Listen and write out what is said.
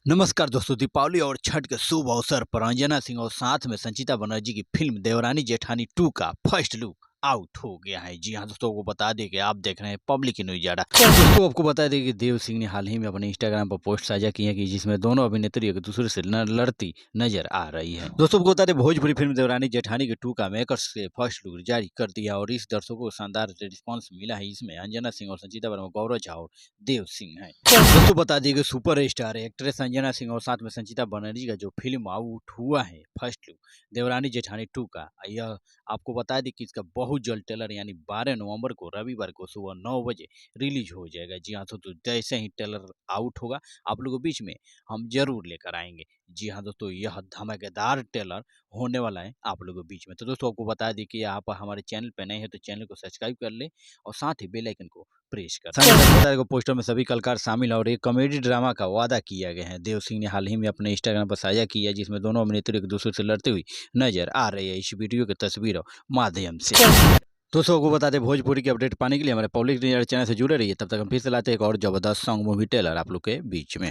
नमस्कार दोस्तों, दीपावली और छठ के शुभ अवसर पर अंजना सिंह और साथ में संचिता बनर्जी की फिल्म देवरानी जेठानी 2 का फर्स्ट लुक आउट हो गया है। जी हाँ दोस्तों, को बता दें कि आप देख रहे हैं पब्लिक न्यूज़। दोस्तों आपको बता दें कि देव सिंह ने हाल ही में अपने इंस्टाग्राम पर पोस्ट साझा की है कि जिसमें दोनों अभिनेत्री एक दूसरे से लड़ती नजर आ रही है। दोस्तों आपको बता दें, भोजपुरी फिल्म देवरानी जेठानी के 2 का मेकर्स से फर्स्ट लुक जारी कर दिया और इस दर्शकों को शानदार रिस्पॉन्स मिला है। इसमें अंजना सिंह और संचिता वर्मा, गौरव झा और देव सिंह है। दोस्तों बता दिए कि super star actress Anjana Singh और साथ में संचिता बनर्जी का जो फिल्म आउट हुआ है फर्स्ट लुक देवरानी जेठानी 2 का, यह आपको बता दें कि इसका बहुत जल्द ट्रेलर यानी 12 नवंबर को रविवार को सुबह 9 बजे रिलीज हो जाएगा। जी हाँ, तो जैसे ही ट्रेलर आउट होगा आप लोगों के बीच में हम जरूर लेकर आएंगे। जी हाँ दोस्तों, यह धमाकेदार ट्रेलर होने वाला है आप लोगों के बीच में। तो दोस्तों आपको बता दें कि आप हमारे चैनल पर नए हैं तो चैनल को सब्सक्राइब कर ले और साथ ही बेल आइकन को प्रेस कर दें। पोस्टर में सभी कलाकार शामिल हैं और एक कॉमेडी ड्रामा का वादा किया गया है। देव सिंह ने हाल ही में अपने इंस्टाग्राम पर साझा किया जिसमें दोनों अभिनेत्री एक दूसरे से लड़ती हुई नजर आ रही है। इस वीडियो की तस्वीरों माध्यम से दोस्तों को बता दें, भोजपुरी की अपडेट पाने के लिए हमारे पब्लिक चैनल से जुड़े रहिए। तब तक हम फिर से लाते हैं एक और जबरदस्त सॉन्ग मूवी ट्रेलर आप लोग के बीच में।